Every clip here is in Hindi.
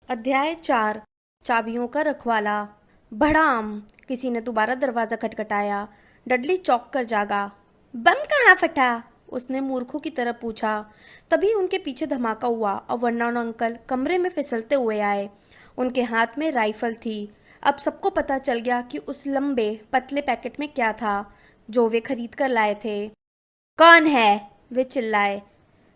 अध्याय 4। चाबियों का रखवाला। भड़ाम! किसी ने दोबारा दरवाजा खटखटाया। डडली चौंक कर जागा। बम कहाँ फटा? उसने मूर्खों की तरह पूछा। तभी उनके पीछे धमाका हुआ और वर्नॉन अंकल कमरे में फिसलते हुए आए। उनके हाथ में राइफल थी। अब सबको पता चल गया कि उस लंबे पतले पैकेट में क्या था जो वे खरीद कर लाए थे। कौन है? वे चिल्लाए।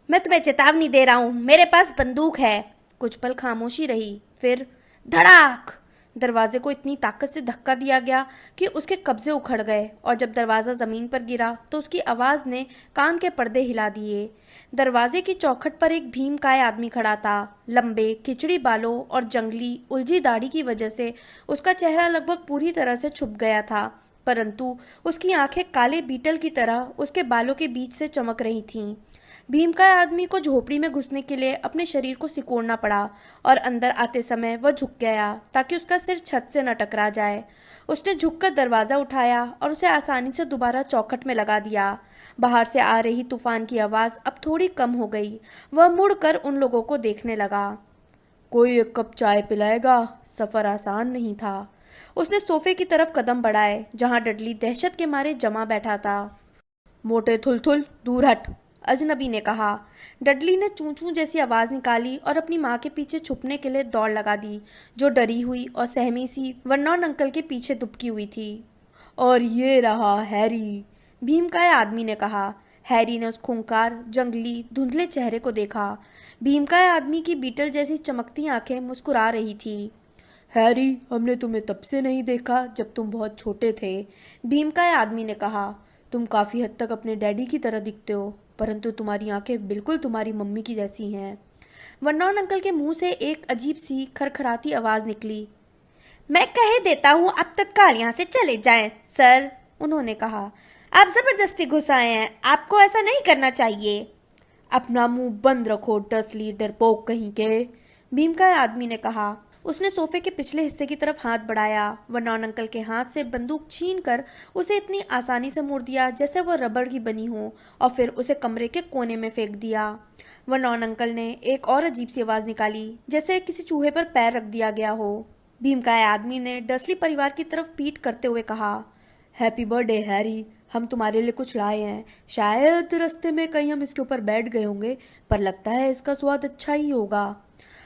मैं तुम्हें चेतावनी दे रहा हूं, मेरे पास बंदूक है। कुछ पल खामोशी रही, फिर धड़ाक! दरवाजे को इतनी ताकत से धक्का दिया गया कि उसके कब्जे उखड़ गए और जब दरवाज़ा ज़मीन पर गिरा तो उसकी आवाज़ ने कान के पर्दे हिला दिए। दरवाजे की चौखट पर एक भीमकाय आदमी खड़ा था। लंबे खिचड़ी बालों और जंगली उलझी दाढ़ी की वजह से उसका चेहरा लगभग पूरी तरह से छुप गया था, परंतु उसकी आंखें काले बीटल की तरह उसके बालों के बीच से चमक रही थीं। भीमकाय आदमी को झोपड़ी में घुसने के लिए अपने शरीर को सिकोड़ना पड़ा और अंदर आते समय वह झुक गया ताकि उसका सिर छत से न टकरा जाए। उसने झुककर दरवाज़ा उठाया और उसे आसानी से दोबारा चौखट में लगा दिया। बाहर से आ रही तूफान की आवाज़ अब थोड़ी कम हो गई। वह मुड़कर उन लोगों को देखने लगा। कोई एक कप चाय पिलाएगा? सफ़र आसान नहीं था। उसने सोफे की तरफ कदम बढ़ाए जहां डडली दहशत के मारे जमा बैठा था। मोटे थुलथुल, दूर हट! अजनबी ने कहा। डडली ने चूं चूं जैसी आवाज़ निकाली और अपनी माँ के पीछे छुपने के लिए दौड़ लगा दी, जो डरी हुई और सहमी सी वर्नॉन अंकल के पीछे दुबकी हुई थी। और ये रहा हैरी, भीमकाय आदमी ने कहा। हैरी ने उस खूंखार, जंगली, धुंधले चेहरे को देखा। भीमकाय आदमी की बीटल जैसी चमकती आंखें मुस्कुरा रही थी। हैरी, हमने तुम्हें तब से नहीं देखा जब तुम बहुत छोटे थे, भीमकाय आदमी ने कहा। तुम काफ़ी हद तक अपने डैडी की तरह दिखते हो, परंतु तुम्हारी आंखें बिल्कुल तुम्हारी मम्मी की जैसी हैं। वर्नॉन अंकल के मुंह से एक अजीब सी खरखराती आवाज़ निकली। मैं कह देता हूँ आप तत्काल यहाँ से चले जाएं, सर, उन्होंने कहा। आप जबरदस्ती घुस आए हैं, आपको ऐसा नहीं करना चाहिए। अपना मुंह बंद रखो डसली डरपोक कहीं के, भीमकाय आदमी ने कहा। उसने सोफे के पिछले हिस्से की तरफ हाथ बढ़ाया। वर्नॉन अंकल के हाथ से बंदूक छीन कर उसे इतनी आसानी से मोड़ दिया जैसे वह रबड़ की बनी हो और फिर उसे कमरे के कोने में फेंक दिया। वर्नॉन अंकल ने एक और अजीब सी आवाज़ निकाली, जैसे किसी चूहे पर पैर रख दिया गया हो। भीमकाय आदमी ने डसली परिवार की तरफ पीट करते हुए कहा। हैप्पी बर्थडे हैरी, हम तुम्हारे लिए कुछ लाए हैं। शायद रास्ते में कहीं हम इसके ऊपर बैठ गए होंगे, पर लगता है इसका स्वाद अच्छा ही होगा।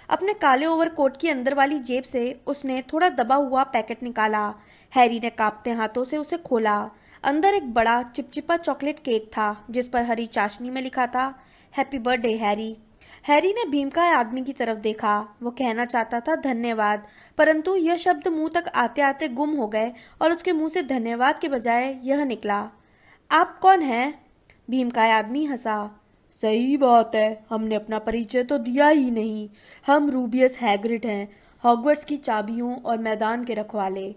अपने काले ओवरकोट की अंदर वाली जेब से उसने थोड़ा दबा हुआ पैकेट निकाला। हैरी ने कांपते हाथों से उसे खोला। अंदर एक बड़ा चिपचिपा चॉकलेट केक था जिस पर हरी चाशनी में लिखा था, हैप्पी बर्थडे हैरी। हैरी ने भीमकाय आदमी की तरफ देखा। वो कहना चाहता था धन्यवाद, परंतु यह शब्द मुंह तक आते आते गुम हो गए और उसके मुंह से धन्यवाद के बजाय यह निकला, आप कौन हैं? भीमकाय आदमी हंसा। सही बात है, हमने अपना परिचय तो दिया ही नहीं। हम रूबियस हैग्रिड हैं, हॉगवर्ट्स की चाबियों और मैदान के रखवाले।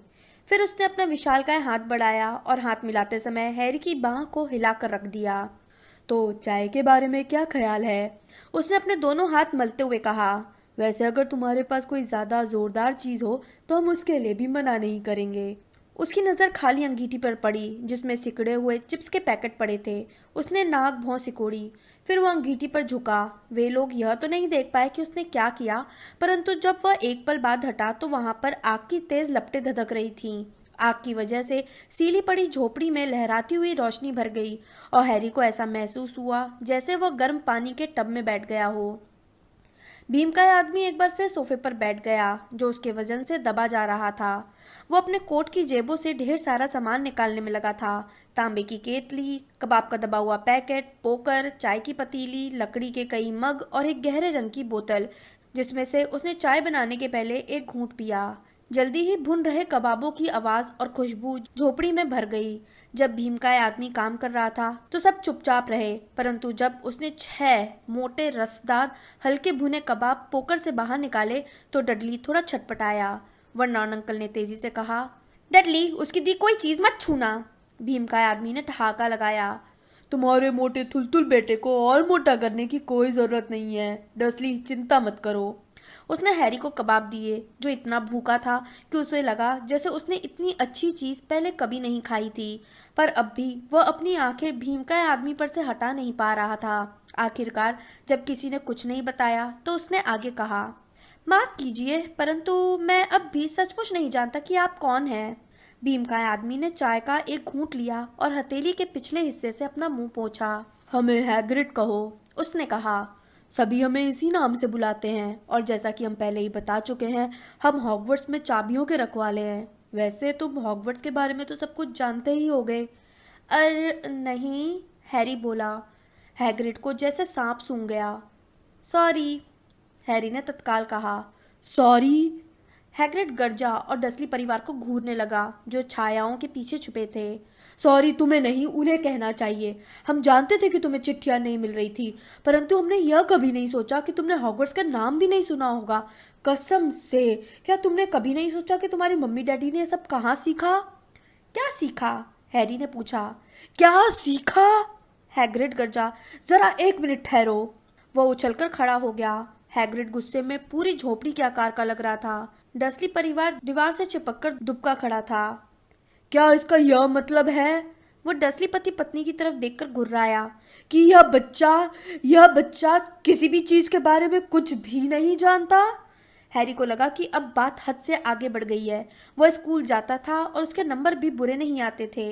फिर उसने अपना विशालकाय हाथ बढ़ाया और हाथ मिलाते समय हैरी की बाह को हिलाकर रख दिया। तो चाय के बारे में क्या ख्याल है? उसने अपने दोनों हाथ मलते हुए कहा। वैसे अगर तुम्हारे पास कोई ज़्यादा ज़ोरदार चीज़ हो तो हम उसके लिए भी मना नहीं करेंगे। उसकी नज़र खाली अंगीठी पर पड़ी जिसमें सिकड़े हुए चिप्स के पैकेट पड़े थे। उसने नाक भौं सिकोड़ी, फिर वह अंगीठी पर झुका। वे लोग यह तो नहीं देख पाए कि उसने क्या किया, परंतु जब वह एक पल बाद हटा तो वहाँ पर आग की तेज लपटें धधक रही थीं। आग की वजह से सीली पड़ी झोपड़ी में लहराती हुई रोशनी भर गई और हैरी को ऐसा महसूस हुआ जैसे वह गर्म पानी के टब में बैठ गया हो। भीमकाय आदमी एक बार फिर सोफे पर बैठ गया जो उसके वजन से दबा जा रहा था। वो अपने कोट की जेबों से ढेर सारा सामान निकालने में लगा था। तांबे की केतली, कबाब का दबा हुआ पैकेट, पोकर, चाय की पतीली, लकड़ी के कई मग और एक गहरे रंग की बोतल जिसमें से उसने चाय बनाने के पहले एक घूंट पिया। जल्दी ही भुन रहे कबाबों की आवाज़ और खुशबू झोपड़ी में भर गई। जब भीमकाय आदमी काम कर रहा था तो सब चुपचाप रहे, परंतु जब उसने 6 मोटे रसदार हल्के भुने कबाब पोकर से बाहर निकाले तो डडली थोड़ा छटपटाया। वर्नॉन अंकल ने तेजी से कहा, डडली, उसकी दी कोई चीज़ मत छूना। भीमकाय आदमी ने ठहाका लगाया। तुम्हारे मोटे थुलथुल बेटे को और मोटा करने की कोई ज़रूरत नहीं है डसली, चिंता मत करो। उसने हैरी को कबाब दिए जो इतना भूखा था कि उसे लगा जैसे उसने इतनी अच्छी चीज़ पहले कभी नहीं खाई थी, पर अब भी वह अपनी आंखें भीमकाय आदमी पर से हटा नहीं पा रहा था। आखिरकार जब किसी ने कुछ नहीं बताया तो उसने आगे कहा, माफ कीजिए, परंतु मैं अब भी सचमुच नहीं जानता कि आप कौन हैं। भीमकाय आदमी ने चाय का एक घूंट लिया और हथेली के पिछले हिस्से से अपना मुंह पोंछा। हमें हैग्रिड कहो, उसने कहा। सभी हमें इसी नाम से बुलाते हैं, और जैसा कि हम पहले ही बता चुके हैं, हम हॉगवर्ट्स में चाबियों के रखवाले हैं। वैसे तुम हॉगवर्ट्स के बारे में तो सब कुछ जानते ही होगे। अरे नहीं, हैरी बोला। हैग्रिड को जैसे सांप सूंघ गया। सॉरी, हैरी ने तत्काल कहा। सॉरी? हैग्रिड गरजा और डसली परिवार को घूरने लगा, जो छायाओं के पीछे छुपे थे। सॉरी तुम्हें नहीं, उन्हें कहना चाहिए। हम जानते थे कि तुम्हें चिट्ठियां नहीं मिल रही थी, परंतु हमने यह कभी नहीं सोचा कि तुमने हॉगवर्ट्स का नाम भी नहीं सुना होगा। कसम से, क्या तुमने कभी नहीं सोचा कि तुम्हारी मम्मी डैडी ने यह सब कहाँ सीखा? क्या सीखा? हैरी ने पूछा। क्या सीखा? हैग्रिड गरजा। जरा एक मिनट ठहरो। वह उछलकर खड़ा हो गया। हैग्रिड गुस्से में पूरी झोपड़ी के आकार का लग रहा था। डसली परिवार दीवार से चिपककर दुबका खड़ा था। क्या इसका यह मतलब है? वो डसली पति पत्नी की तरफ देखकर घुर्राया कि यह बच्चा किसी भी चीज के बारे में कुछ भी नहीं जानता। हैरी को लगा कि अब बात हद से आगे बढ़ गई है। वह स्कूल जाता था और उसके नंबर भी बुरे नहीं आते थे।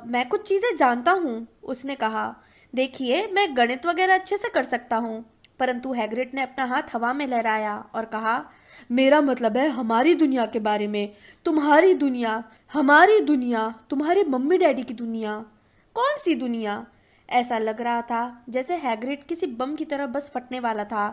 मैं कुछ चीजें जानता हूँ, उसने कहा। देखिए, मैं गणित वगैरह अच्छे से कर सकता हूँ। परंतु हैग्रिड ने अपना हाथ हवा में लहराया और कहा, मेरा मतलब है हमारी दुनिया के बारे में। तुम्हारी दुनिया, हमारी दुनिया, तुम्हारे मम्मी डैडी की दुनिया। कौन सी दुनिया? ऐसा लग रहा था जैसे हैग्रिड किसी बम की तरह बस फटने वाला था।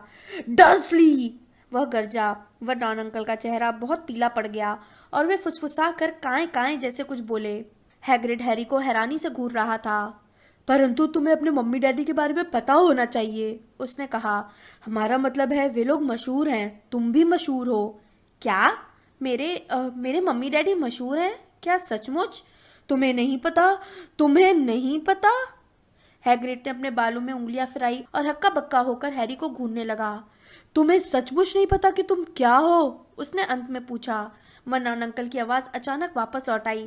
डर्सली! वह गरजा। वह डॉन अंकल का चेहरा बहुत पीला पड़ गया और वे फुसफुसा कर काएं काएं जैसे कुछ बोले। हैग्रिड हैरी को हैरानी से घूर रहा था। परंतु तुम्हें अपने मम्मी डैडी के बारे में पता होना चाहिए, उसने कहा। हमारा मतलब है वे लोग मशहूर हैं, तुम भी मशहूर हो। क्या? मेरे मम्मी डैडी मशहूर हैं? क्या सचमुच? तुम्हें नहीं पता? तुम्हें नहीं पता? हैग्रिड ने अपने बालों में उंगलियां फिराई और हक्का बक्का होकर हैरी को घूरने लगा। तुम्हें सचमुच नहीं पता कि तुम क्या हो? उसने अंत में पूछा। मन्नान अंकल की आवाज अचानक वापस लौट आई।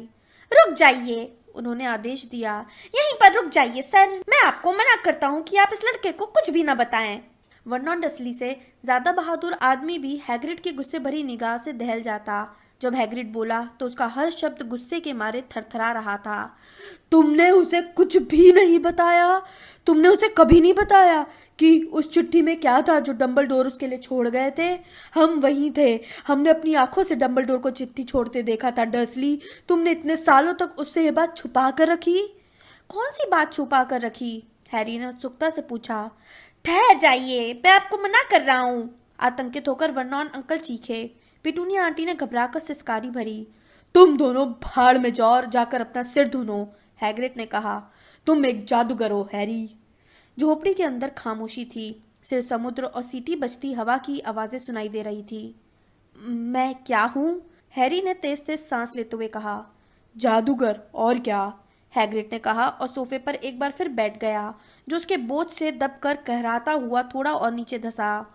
रुक जाइए, उन्होंने आदेश दिया। यहीं पर रुक जाइए सर। मैं आपको मना करता हूँ कि आप इस लड़के को कुछ भी न बताएं। वर्नॉन डसली से ज्यादा बहादुर आदमी भी हैग्रिड की गुस्से भरी निगाह से दहल जाता। जब हैग्रिड बोला तो उसका हर शब्द गुस्से के मारे थरथरा रहा था। तुमने उसे कुछ भी नहीं बताया? तुमने उसे कभी नहीं बताया कि उस चिट्ठी में क्या था जो डंबलडोर उसके लिए छोड़ गए थे? हम वहीं थे। हमने अपनी आंखों से डंबलडोर को चिट्ठी छोड़ते देखा था। डर्सली, तुमने इतने सालों तक उससे ये बात छुपा कर रखी? कौन सी बात छुपा कर रखी? हैरी ने उत्सुकता से पूछा। ठहर जाइए, मैं आपको मना कर रहा हूँ, आतंकित होकर वर्नॉन अंकल चीखे। पिटूनिया आंटी ने घबराकर सिसकारी भरी। तुम दोनों भाड़ में जाओ और जाकर अपना सिर धुनो, हैग्रिड ने कहा। तुम एक जादूगर हो, हैरी। झोपड़ी के अंदर खामोशी थी। सिर्फ समुद्र और सीटी बजती हवा की आवाजें सुनाई दे रही थी। मैं क्या हूँ? हैरी ने तेज तेज सांस लेते हुए कहा। जादूगर, और क्या? हैग्रिड ने कहा और सोफे पर एक बार फिर बैठ गया, जो उसके बोझ से दबकर कहराता हुआ थोड़ा और नीचे धंसा।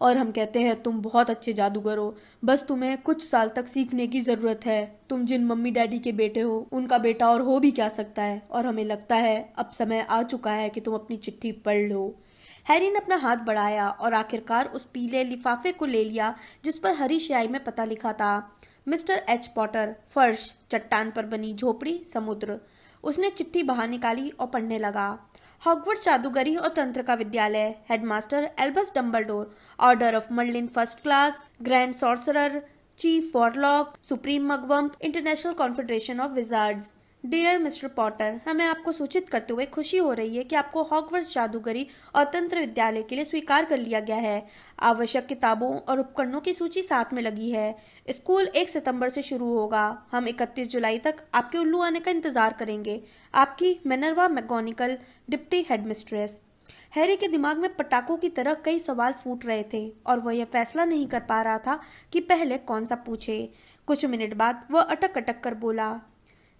और हम कहते हैं तुम बहुत अच्छे जादूगर हो, बस तुम्हें कुछ साल तक सीखने की जरूरत है। तुम जिन मम्मी डैडी के बेटे हो, उनका बेटा और हो भी क्या सकता है। और हमें लगता है अब समय आ चुका है कि तुम अपनी चिट्ठी पढ़ लो। हैरी ने अपना हाथ बढ़ाया और आखिरकार उस पीले लिफाफे को ले लिया जिस पर हरी स्याही में पता लिखा था। मिस्टर एच पॉटर, फर्श, चट्टान पर बनी झोपड़ी, समुद्र। उसने चिट्ठी बाहर निकाली और पढ़ने लगा। हॉगवर्ट्स जादूगरी और तंत्र का विद्यालय, headmaster Albus Dumbledore, order of Merlin first class, grand sorcerer, chief warlock, supreme mugwump, international confederation of wizards. Dear mister Potter, हमें आपको सूचित करते हुए खुशी हो रही है कि आपको हॉगवर्ट्स जादूगरी और तंत्र विद्यालय के लिए स्वीकार कर लिया गया है। आवश्यक किताबों और उपकरणों की सूची साथ में लगी है। स्कूल 1 सितंबर से शुरू होगा। हम 31 जुलाई तक आपके उल्लू आने का इंतजार करेंगे। आपकी Minerva McGonagall, deputy headmistress. Harry के दिमाग में पटाखों की तरह कई सवाल फूट रहे थे और वह यह फैसला नहीं कर पा रहा था कि पहले कौन सा पूछे। कुछ मिनट बाद वह अटक अटक कर बोला,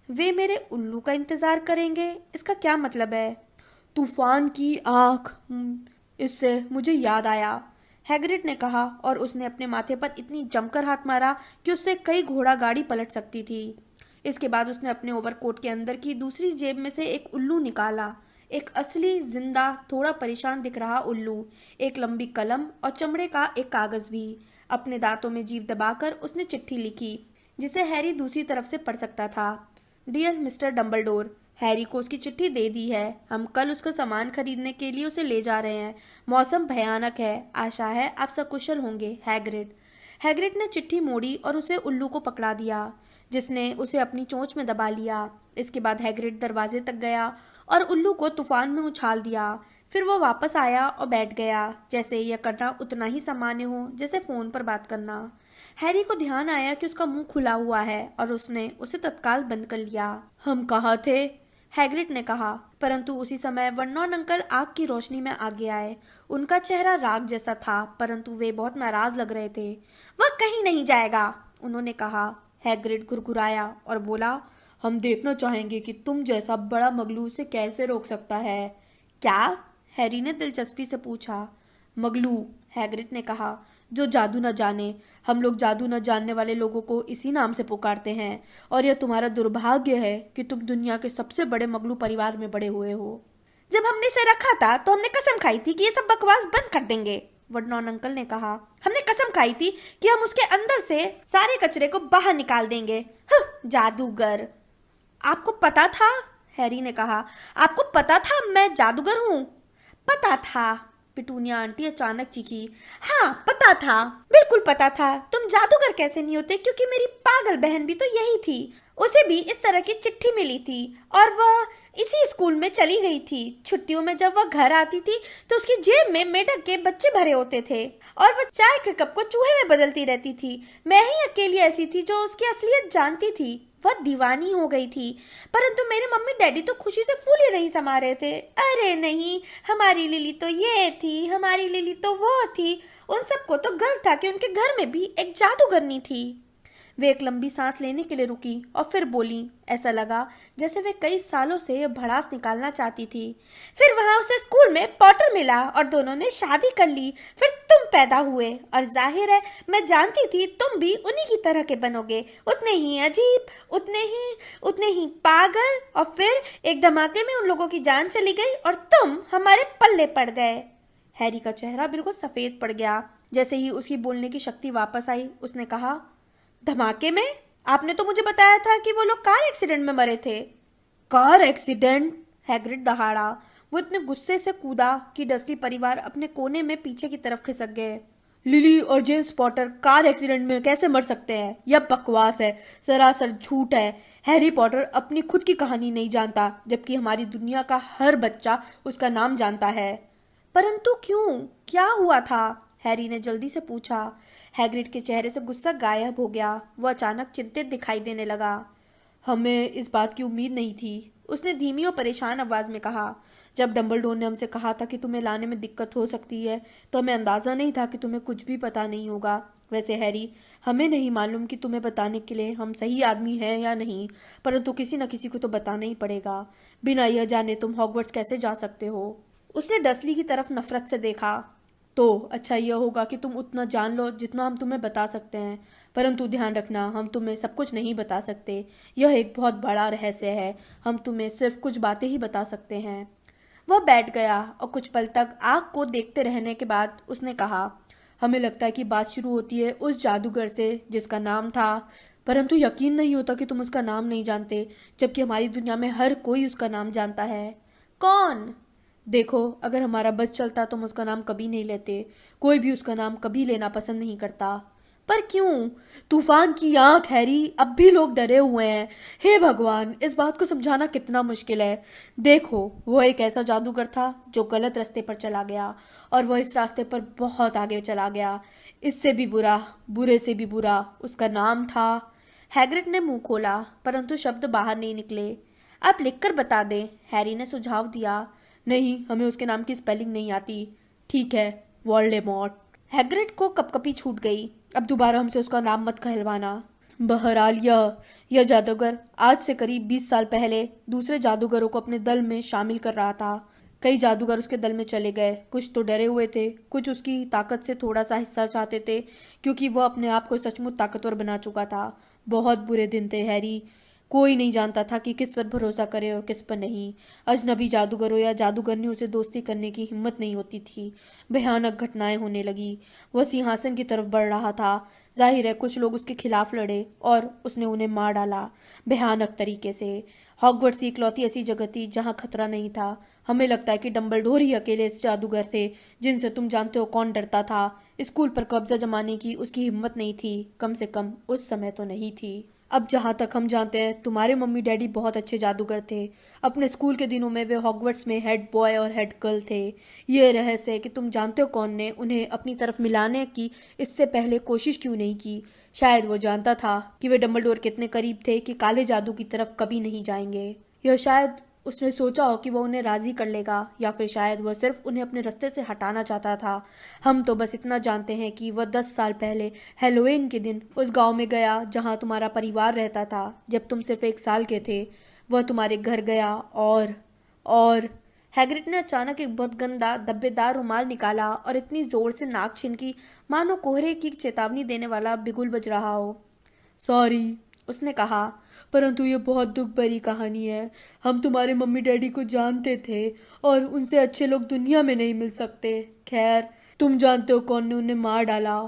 वे मेरे उल्लू का इंतजार करेंगे? इसका क्या मतलब है? तूफान की आंख, इससे मुझे याद आया, हैग्रिड ने कहा और उसने अपने माथे पर इतनी जमकर हाथ मारा कि उससे कई घोड़ा गाड़ी पलट सकती थी। इसके बाद उसने अपने ओवरकोट के अंदर की दूसरी जेब में से एक उल्लू निकाला। एक असली जिंदा थोड़ा परेशान दिख रहा उल्लू, एक लंबी कलम और चमड़े का एक कागज भी। अपने दांतों में जीभ दबाकर उसने चिट्ठी लिखी जिसे हैरी दूसरी तरफ से पढ़ सकता था। डियर मिस्टर डम्बलडोर, हैरी को उसकी चिट्ठी दे दी है। हम कल उसका सामान खरीदने के लिए उसे ले जा रहे हैं। मौसम भयानक है। आशा है आप सकुशल होंगे। हैग्रिड। हैग्रिड ने चिट्ठी मोड़ी और उसे उल्लू को पकड़ा दिया, जिसने उसे अपनी चोंच में दबा लिया। इसके बाद हैग्रिड दरवाजे तक गया और उल्लू को तूफान में उछाल दिया। फिर वो वापस आया और बैठ गया, जैसे यह करना उतना ही सामान्य हो जैसे फोन पर बात करना। हैरी को ध्यान आया कि उसका मुंह खुला हुआ है और उसने उसे तत्काल बंद कर लिया। हम कहाँ थे? हैग्रिड ने कहा, परंतु उसी समय वर्नॉन अंकल आग की रोशनी में आगे आए। उनका चेहरा राख जैसा था, परंतु वे बहुत नाराज लग रहे थे। वह कहीं नहीं जाएगा, उन्होंने कहा। हैग्रिड घुरघुराया और बोला, हम देखना चाहेंगे कि तुम जैसा बड़ा मगलू उसे कैसे रोक सकता है। क्या? हैरी ने दिलचस्पी से पूछा। मगलू, हैग्रिड ने कहा, जो जादू न जाने। हम लोग जादू न जानने वाले लोगों को इसी नाम से पुकारते हैं, और यह तुम्हारा दुर्भाग्य है कि तुम दुनिया के सबसे बड़े मगलू परिवार में बड़े हुए हो। जब हमने इसे रखा था तो हमने कसम खाई थी कि ये सब बकवास बंद कर देंगे, वर्नॉन अंकल ने कहा। हमने कसम खाई थी कि हम उसके अंदर से सारे कचरे को बाहर निकाल देंगे। जादूगर। आपको पता था? हैरी ने कहा। आपको पता था मैं जादूगर हूँ? पता था, पिटूनिया आंटी अचानक चीखी। हाँ, पता था, बिल्कुल पता था। तुम जादूगर कैसे नहीं होते, क्योंकि मेरी पागल बहन भी तो यही थी। उसे भी इस तरह की चिट्ठी मिली थी और वह इसी स्कूल में चली गई थी। छुट्टियों में जब वह घर आती थी तो उसकी जेब में मेढक के बच्चे भरे होते थे और वह चाय के कप को चूहे में बदलती रहती थी। मैं ही अकेली ऐसी थी जो उसकी असलियत जानती थी। वह दीवानी हो गई थी, परंतु मेरे मम्मी डैडी तो खुशी से फूले नहीं समा रहे थे। अरे नहीं, हमारी लिली तो ये थी, हमारी लिली तो वो थी। उन सबको तो गर्व था कि उनके घर में भी एक जादूगरनी थी। वे एक लंबी सांस लेने के लिए रुकी और फिर बोली। ऐसा लगा जैसे वे कई सालों से यह भड़ास निकालना चाहती थी। फिर वहां उसे स्कूल में पॉटर मिला और दोनों ने शादी कर ली। फिर तुम पैदा हुए और जाहिर है मैं जानती थी तुम भी उन्हीं की तरह के बनोगे, उतने ही अजीब, उतने ही पागल। और फिर एक धमाके में उन लोगों की जान चली गई और तुम हमारे पल्ले पड़ गए। हैरी का चेहरा बिल्कुल सफेद पड़ गया। जैसे ही उसकी बोलने की शक्ति वापस आई, उसने कहा, धमाके में? आपने तो मुझे बताया था कि वो लोग कार एक्सीडेंट में मरे थे। Car accident? हैग्रिड दहाड़ा। वो इतने गुस्से से कूदा कि डस्ली परिवार अपने कोने में पीछे की तरफ खिसक गए। लिली और जेम्स पॉटर कार एक्सीडेंट में कैसे मर सकते हैं? यह बकवास है, सरासर झूठ है। हैरी पॉटर अपनी खुद की कहानी नहीं जानता, जबकि हमारी दुनिया का हर बच्चा उसका नाम जानता है। परंतु क्यों? क्या हुआ था? हैरी ने जल्दी से पूछा। हैग्रिड के चेहरे से गुस्सा गायब हो गया। वह अचानक चिंतित दिखाई देने लगा। हमें इस बात की उम्मीद नहीं थी, उसने धीमी और परेशान आवाज में कहा। जब डंबलडोर ने हमसे कहा था कि तुम्हें लाने में दिक्कत हो सकती है, तो हमें अंदाजा नहीं था कि तुम्हें कुछ भी पता नहीं होगा। वैसे हैरी, हमें नहीं मालूम कि तुम्हें बताने के लिए हम सही आदमी हैं या नहीं, परंतु किसी न किसी को तो बताना ही पड़ेगा। बिना यह जाने तुम हॉगवर्ट्स कैसे जा सकते हो? उसने डसली की तरफ नफरत से देखा। तो अच्छा यह होगा कि तुम उतना जान लो जितना हम तुम्हें बता सकते हैं, परंतु ध्यान रखना, हम तुम्हें सब कुछ नहीं बता सकते। यह एक बहुत बड़ा रहस्य है। हम तुम्हें सिर्फ कुछ बातें ही बता सकते हैं। वह बैठ गया और कुछ पल तक आग को देखते रहने के बाद उसने कहा, हमें लगता है कि बात शुरू होती है उस जादूगर से जिसका नाम था, परंतु यकीन नहीं होता कि तुम उसका नाम नहीं जानते, जबकि हमारी दुनिया में हर कोई उसका नाम जानता है। कौन? देखो, अगर हमारा बस चलता तो हम उसका नाम कभी नहीं लेते। कोई भी उसका नाम कभी लेना पसंद नहीं करता। पर क्यों? तूफान की आंख हैरी, अब भी लोग डरे हुए हैं। हे भगवान, इस बात को समझाना कितना मुश्किल है। देखो, वो एक ऐसा जादूगर था जो गलत रास्ते पर चला गया, और वह इस रास्ते पर बहुत आगे चला गया। इससे भी बुरा, बुरे से भी बुरा, उसका नाम था। हैग्रिड ने मुंह खोला, परंतु शब्द बाहर नहीं निकले। आप लिखकर बता दें, हैरी ने सुझाव दिया। नहीं, हमें उसके नाम की स्पेलिंग नहीं आती। ठीक है, वोल्डेमॉर्ट। हैग्रिड को कपकपी छूट गई। अब दोबारा हमसे उसका नाम मत कहलवाना। बहरहाल यह जादूगर आज से करीब 20 साल पहले दूसरे जादूगरों को अपने दल में शामिल कर रहा था। कई जादूगर उसके दल में चले गए। कुछ तो डरे हुए थे, कुछ उसकी ताकत से थोड़ा सा हिस्सा चाहते थे, क्योंकि वह अपने आप को सचमुच ताकतवर बना चुका था। बहुत बुरे दिन थे हैरी। कोई नहीं जानता था कि किस पर भरोसा करे और किस पर नहीं। अजनबी जादूगरों या जादूगरनियों से दोस्ती करने की हिम्मत नहीं होती थी। भयानक घटनाएं होने लगी। वह सिंहासन की तरफ बढ़ रहा था। जाहिर है कुछ लोग उसके खिलाफ लड़े और उसने उन्हें मार डाला, भयानक तरीके से। हॉगवर्ट्स इकलौती ऐसी जगह थी जहां खतरा नहीं था। हमें लगता है कि डंबलडोर ही अकेले इस जादूगर थे जिनसे तुम जानते हो कौन डरता था। स्कूल पर कब्जा जमाने की उसकी हिम्मत नहीं थी, कम से कम उस समय तो नहीं थी। अब जहाँ तक हम जानते हैं तुम्हारे मम्मी डैडी बहुत अच्छे जादूगर थे। अपने स्कूल के दिनों में वे हॉगवर्ट्स में हेड बॉय और हेड गर्ल थे। ये रहस्य है कि तुम जानते हो कौन ने उन्हें अपनी तरफ मिलाने की इससे पहले कोशिश क्यों नहीं की। शायद वो जानता था कि वे डंबलडोर के इतने करीब थे कि काले जादू की तरफ कभी नहीं जाएंगे। यह शायद उसने सोचा हो कि वह उन्हें राजी कर लेगा, या फिर शायद वह सिर्फ उन्हें अपने रास्ते से हटाना चाहता था। हम तो बस इतना जानते हैं कि वह 10 साल पहले हेलोवीन के दिन उस गांव में गया जहां तुम्हारा परिवार रहता था। जब तुम सिर्फ 1 साल के थे वह तुम्हारे घर गया और हैग्रिड ने अचानक एक बहुत गंदा धब्बेदार रुमाल निकाला और इतनी जोर से नाक छिनकी मानो कोहरे की चेतावनी देने वाला बिगुल बज रहा हो। सॉरी, उसने कहा, परंतु ये बहुत दुख भरी कहानी है। हम तुम्हारे मम्मी डैडी को जानते थे और उनसे अच्छे लोग दुनिया में नहीं मिल सकते। खैर, तुम जानते हो कौन ने उन्हें मार डाला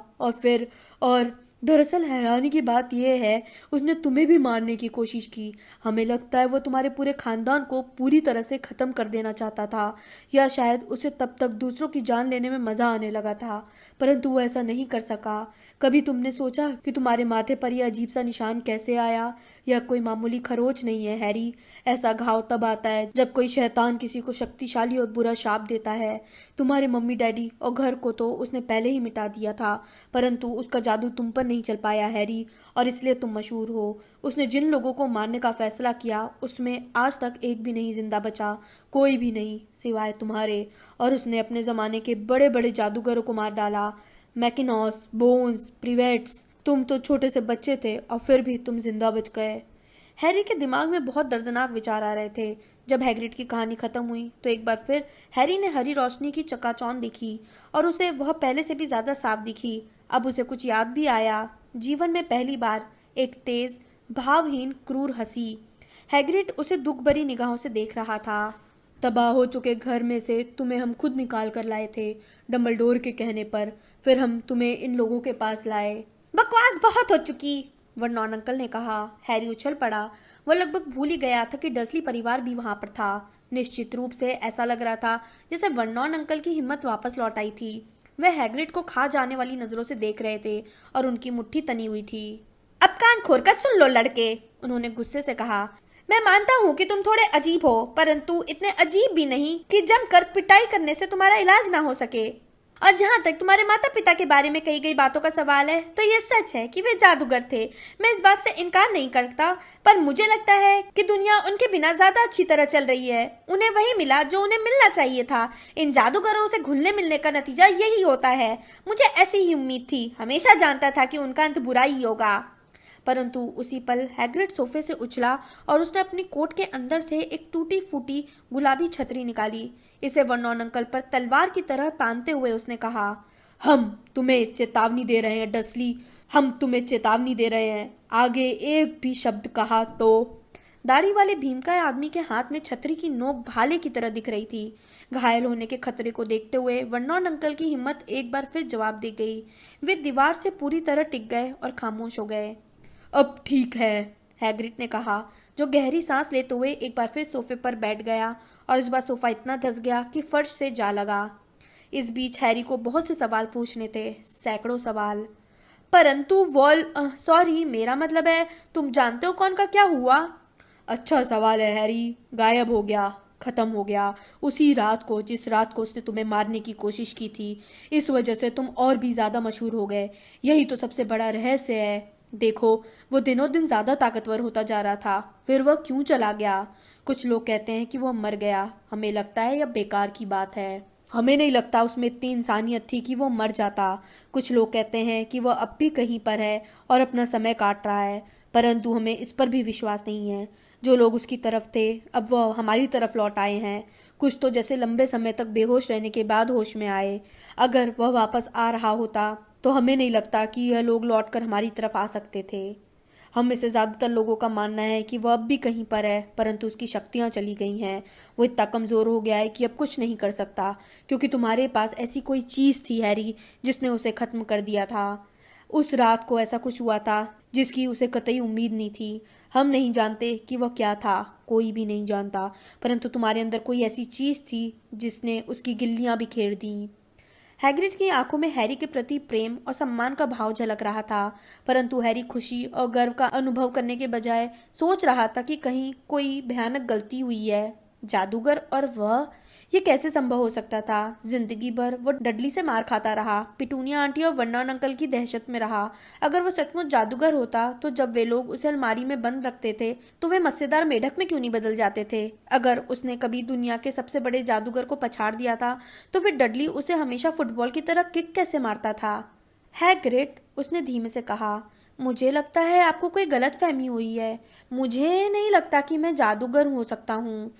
और दरअसल हैरानी की बात यह है उसने तुम्हें भी मारने की कोशिश की। हमें लगता है वो तुम्हारे पूरे खानदान को पूरी तरह से ख़त्म कर देना चाहता था, या शायद उसे तब तक दूसरों की जान लेने में मज़ा आने लगा था, परंतु वो ऐसा नहीं कर सका। कभी तुमने सोचा कि तुम्हारे माथे पर यह अजीब सा निशान कैसे आया? यह कोई मामूली खरोच नहीं है हैरी। ऐसा घाव तब आता है जब कोई शैतान किसी को शक्तिशाली और बुरा शाप देता है। तुम्हारे मम्मी डैडी और घर को तो उसने पहले ही मिटा दिया था, परंतु उसका जादू तुम पर नहीं चल पाया हैरी, और इसलिए तुम मशहूर हो। उसने जिन लोगों को मारने का फैसला किया उसमें आज तक एक भी नहीं जिंदा बचा, कोई भी नहीं सिवाय तुम्हारे। और उसने अपने ज़माने के बड़े बड़े जादूगरों को मार डाला। मैकिनॉस, बोन्स, प्रिवेट्स, तुम तो छोटे से बच्चे थे और फिर भी तुम जिंदा बच गए। हैरी के दिमाग में बहुत दर्दनाक विचार आ रहे थे। जब हैग्रिड की कहानी खत्म हुई तो एक बार फिर हैरी ने हरी रोशनी की चकाचौंध दिखी और उसे वह पहले से भी ज्यादा साफ दिखी। अब उसे कुछ याद भी आया। जीवन में पहली बार एक तेज, भावहीन, क्रूर हंसी। हैग्रिड उसे दुख भरी निगाहों से देख रहा था। तबाह हो चुके घर में से तुम्हें हम खुद निकाल कर लाए थे, डंबलडोर के कहने पर। फिर हम तुम्हें इन लोगों के पास लाए। बकवास बहुत हो चुकी, वर्नॉन अंकल ने कहा। हैरी उछल पड़ा। वह लगभग भूल ही गया था कि डर्सली परिवार भी वहां पर था। निश्चित रूप से ऐसा लग रहा था जैसे वर्नॉन अंकल की हिम्मत वापस लौट आई थी। वे हैग्रिड को खा जाने वाली नजरों से देख रहे थे और उनकी मुट्ठी तनी हुई थी। अब कान खोल कर सुन लो लड़के, उन्होंने गुस्से से कहा। मैं मानता हूँ कि तुम थोड़े अजीब हो, परंतु इतने अजीब भी नहीं कि जमकर पिटाई करने से तुम्हारा इलाज ना हो सके। और जहाँ तक तुम्हारे माता पिता के बारे में कही गई बातों का सवाल है, तो ये सच है कि वे जादूगर थे। मैं इस बात से इनकार नहीं करता, पर मुझे लगता है कि दुनिया उनके बिना ज्यादा अच्छी तरह चल रही है। उन्हें वही मिला जो उन्हें मिलना चाहिए था। इन जादूगरों से घुलने मिलने का नतीजा यही होता है। मुझे ऐसी ही उम्मीद थी। हमेशा जानता था कि उनका अंत बुरा ही होगा। परंतु उसी पल हैग्रिड सोफे से उछला और उसने अपनी कोट के अंदर से एक टूटी फूटी गुलाबी छतरी निकाली। इसे वर्नॉन अंकल पर तलवार की तरह तानते हुए उसने कहा, हम तुम्हें चेतावनी दे रहे हैं डर्सली, हम तुम्हें चेतावनी दे रहे हैं। आगे एक भी शब्द कहा तो। दाढ़ी वाले भीमकाय आदमी के हाथ में छतरी की नोक भाले की तरह दिख रही थी। घायल होने के खतरे को देखते हुए वर्नॉन अंकल की हिम्मत एक बार फिर जवाब दे गई। वे दीवार से पूरी तरह टिक गए और खामोश हो गए। अब ठीक है, हैग्रिड ने कहा, जो गहरी सांस लेते हुए एक बार फिर सोफे पर बैठ गया, और इस बार सोफा इतना धंस गया कि फर्श से जा लगा। इस बीच हैरी को बहुत से सवाल पूछने थे, सैकड़ों सवाल। परंतु सॉरी, मेरा मतलब है तुम जानते हो कौन का क्या हुआ? अच्छा सवाल है हैरी। गायब हो गया, खत्म हो गया उसी रात को जिस रात को उसने तुम्हें मारने की कोशिश की थी। इस वजह से तुम और भी ज्यादा मशहूर हो गए। यही तो सबसे बड़ा रहस्य है। देखो, वो दिनों दिन ज्यादा ताकतवर होता जा रहा था। फिर वह क्यों चला गया? कुछ लोग कहते हैं कि वह मर गया। हमें लगता है यह बेकार की बात है। हमें नहीं लगता उसमें इतनी इंसानियत थी कि वो मर जाता। कुछ लोग कहते हैं कि वह अब भी कहीं पर है और अपना समय काट रहा है, परंतु हमें इस पर भी विश्वास नहीं है। जो लोग उसकी तरफ थे अब वह हमारी तरफ लौट आए हैं। कुछ तो जैसे लंबे समय तक बेहोश रहने के बाद होश में आए। अगर वह वापस आ रहा होता तो हमें नहीं लगता कि यह लोग लौटकर हमारी तरफ आ सकते थे। हम में से ज़्यादातर लोगों का मानना है कि वह अब भी कहीं पर है, परंतु उसकी शक्तियाँ चली गई हैं। वो इतना कमज़ोर हो गया है कि अब कुछ नहीं कर सकता, क्योंकि तुम्हारे पास ऐसी कोई चीज़ थी हैरी जिसने उसे ख़त्म कर दिया था। उस रात को ऐसा कुछ हुआ था जिसकी उसे कतई उम्मीद नहीं थी। हम नहीं जानते कि वह क्या था, कोई भी नहीं जानता, परंतु तुम्हारे अंदर कोई ऐसी चीज़ थी जिसने उसकी गिल्लियाँ बिखेर दी। हैग्रिड की आंखों में हैरी के प्रति प्रेम और सम्मान का भाव झलक रहा था, परंतु हैरी खुशी और गर्व का अनुभव करने के बजाय सोच रहा था कि कहीं कोई भयानक गलती हुई है। जादूगर और वह, ये कैसे संभव हो सकता था? जिंदगी भर वो डडली से मार खाता रहा, पिटूनिया आंटी और वर्नॉन अंकल की दहशत में रहा। अगर वो सचमुच जादूगर होता तो जब वे लोग उसे अलमारी में बंद रखते थे तो वे मस्सेदार मेढक में क्यों नहीं बदल जाते थे? अगर उसने कभी दुनिया के सबसे बड़े जादूगर को पछाड़ दिया था तो फिर डडली उसे हमेशा फुटबॉल की तरह किक कैसे मारता था? हैग्रिड, उसने धीमे से कहा, मुझे लगता है आपको कोई गलत फहमी हुई है। मुझे नहीं लगता कि मैं जादूगर हो सकता हूँ।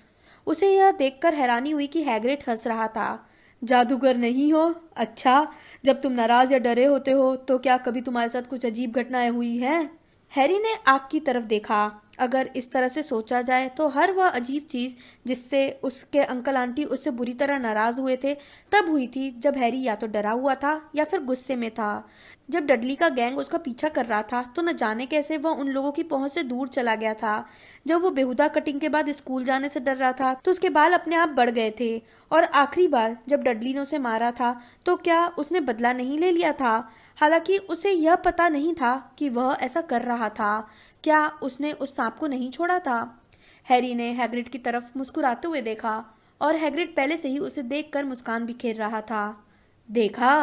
उसे यह देखकर हैरानी हुई कि हैग्रिड हंस रहा था। जादूगर नहीं हो? अच्छा, जब तुम नाराज या डरे होते हो तो क्या कभी तुम्हारे साथ कुछ अजीब घटनाएं हुई हैं? हैरी ने आग की तरफ देखा। अगर इस तरह से सोचा जाए तो हर वह अजीब चीज जिससे उसके अंकल आंटी उससे बुरी तरह नाराज हुए थे तब हुई थी जब हैरी या तो डरा हुआ था या फिर गुस्से में था। जब डडली का गैंग उसका पीछा कर रहा था तो न जाने कैसे वह उन लोगों की पहुंच से दूर चला गया था। जब वो बेहुदा कटिंग के बाद स्कूल जाने से डर रहा था तो उसके बाल अपने आप बढ़ गए थे। और आखिरी बार जब डडली ने उसे मारा था तो क्या उसने बदला नहीं ले लिया था? हालांकि उसे यह पता नहीं था कि वह ऐसा कर रहा था। क्या उसने उस सांप को नहीं छोड़ा था? हैरी ने हैग्रिड की तरफ मुस्कुराते हुए देखा और हैग्रिड पहले से ही उसे देखकर मुस्कान बिखेर रहा था। देखा,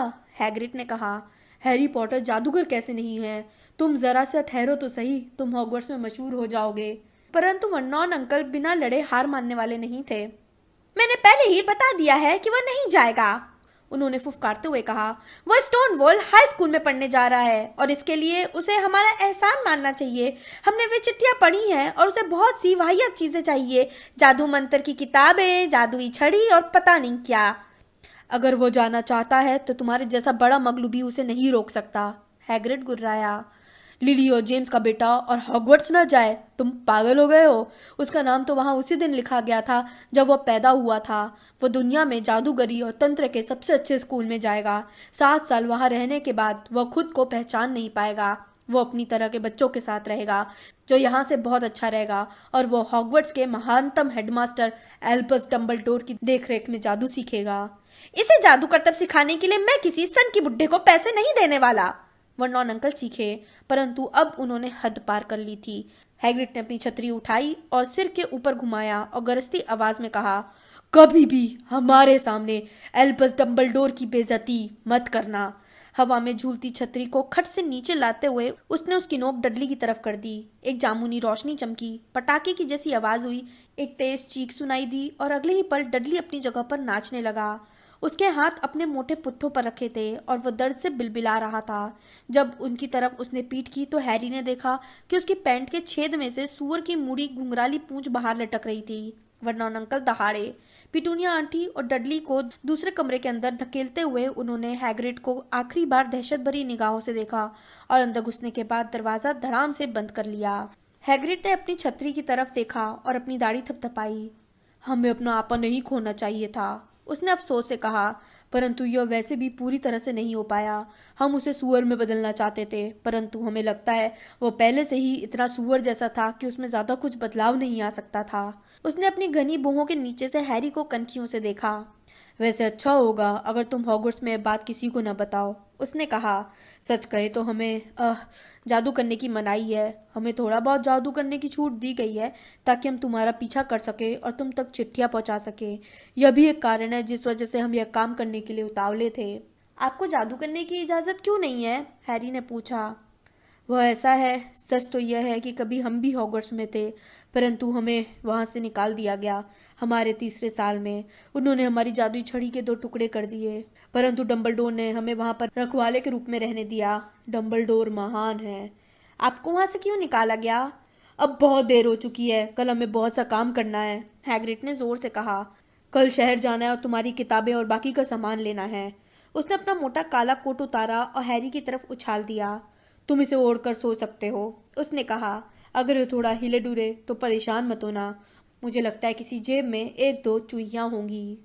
हैग्रिड ने कहा, हैरी पॉटर जादूगर कैसे नहीं है? तुम जरा सा ठहरो तो सही, तुम हॉगवर्ट्स में मशहूर हो जाओगे। परंतु वर्नॉन अंकल बिना लड़े हार मानने वाले नहीं थे। मैंने पहले ही बता दिया है कि वह नहीं जाएगा, उन्होंने फुफकारते हुए कहा। वह स्टोन वॉल हाई स्कूल में पढ़ने जा रहा है और इसके लिए उसे हमारा एहसान मानना चाहिए। हमने वे चिट्ठियां पढ़ी हैं और उसे बहुत सी वाहियात चीजें चाहिए, जादू मंत्र की किताबें, जादुई छड़ी और पता नहीं क्या। अगर वो जाना चाहता है तो तुम्हारे जैसा बड़ा मगलू भी उसे नहीं रोक सकता, हैग्रिड गुर्राया। लिली और जेम्स का बेटा और हॉगवर्ट्स ना जाए? तुम पागल हो गए हो? उसका नाम तो वहां उसी दिन लिखा गया था जब वह पैदा हुआ था। वो दुनिया में जादूगरी और तंत्र के सबसे अच्छे स्कूल में जाएगा। 7 साल वहां रहने के बाद वह खुद को पहचान नहीं पाएगा। वो अपनी तरह के बच्चों के साथ रहेगा जो यहाँ से बहुत अच्छा रहेगा, और वो हॉगवर्ट्स के महानतम हेडमास्टर एल्बस डम्बलडोर की देखरेख में जादू सीखेगा। इसे जादू करतब सिखाने के लिए मैं किसी सन की बुड्ढे को पैसे नहीं देने वाला, वर्नॉन अंकल सीखे, परंतु अब उन्होंने हद पार कर ली थी। हैग्रिड ने अपनी छतरी उठाई और सिर के ऊपर घुमाया और गरजती आवाज में कहा, कभी भी हमारे सामने एल्बस डम्बलडोर की बेइज्जती मत करना। हवा में झूलती छतरी को खट से नीचे लाते हुए उसने उसकी नोक डडली की तरफ कर दी। एक जामुनी रोशनी चमकी, पटाखे की जैसी आवाज हुई, एक तेज चीख सुनाई दी और अगले ही पल डडली अपनी जगह पर नाचने लगा। उसके हाथ अपने मोटे पुत्थों पर रखे थे और वह दर्द से बिलबिला रहा था। जब उनकी तरफ उसने पीठ की तो हैरी ने देखा कि उसकी पैंट के छेद में से सूअर की मुड़ी घुंघराली पूंछ बाहर लटक रही थी। वर्नॉन अंकल दहाड़े। पिटूनिया आंटी और डडली को दूसरे कमरे के अंदर धकेलते हुए उन्होंने हैग्रिड को आखिरी बार दहशत भरी निगाहों से देखा और अंदर घुसने के बाद दरवाजा धड़ाम से बंद कर लिया। हैग्रिड ने अपनी छतरी की तरफ देखा और अपनी दाढ़ी थपथपाई। हमें अपना आपा नहीं खोना चाहिए था, उसने अफसोस से कहा, परंतु यह वैसे भी पूरी तरह से नहीं हो पाया। हम उसे सूअर में बदलना चाहते थे, परंतु हमें लगता है वो पहले से ही इतना सूअर जैसा था कि उसमें ज्यादा कुछ बदलाव नहीं आ सकता था। उसने अपनी घनी बाहों के नीचे से हैरी को कनखियों से देखा। वैसे अच्छा होगा अगर तुम हॉगवर्ट्स में बात किसी को न बताओ, उसने कहा। सच कहे तो हमें जादू करने की मनाही है। हमें थोड़ा बहुत जादू करने की छूट दी गई है ताकि हम तुम्हारा पीछा कर सके और तुम तक चिट्ठियां पहुंचा सके। यह भी एक कारण है जिस वजह से हम यह काम करने के लिए उतावले थे। आपको जादू करने की इजाजत क्यों नहीं है? हैरी ने पूछा। वह ऐसा है, सच तो यह है कि कभी हम भी हॉगवर्ट्स में थे, परंतु हमें वहां से निकाल दिया गया। हमारे तीसरे साल में उन्होंने हमारी जादुई छड़ी के 2 टुकड़े कर दिए, परंतु डम्बलडोर ने हमें वहां पर रखवाले के रूप में रहने दिया। डम्बलडोर महान है। आपको वहां से क्यों निकाला गया? अब बहुत देर हो चुकी है, कल हमें बहुत सा काम करना है, हैग्रिड ने जोर से कहा। कल शहर जाना है और तुम्हारी किताबें और बाकी का सामान लेना है। उसने अपना मोटा काला कोट उतारा और हैरी की तरफ उछाल दिया। तुम इसे ओढ़ कर सो सकते हो, उसने कहा। अगर ये थोड़ा हिले डुले तो परेशान मत होना। मुझे लगता है किसी जेब में एक दो चुईयाँ होंगी।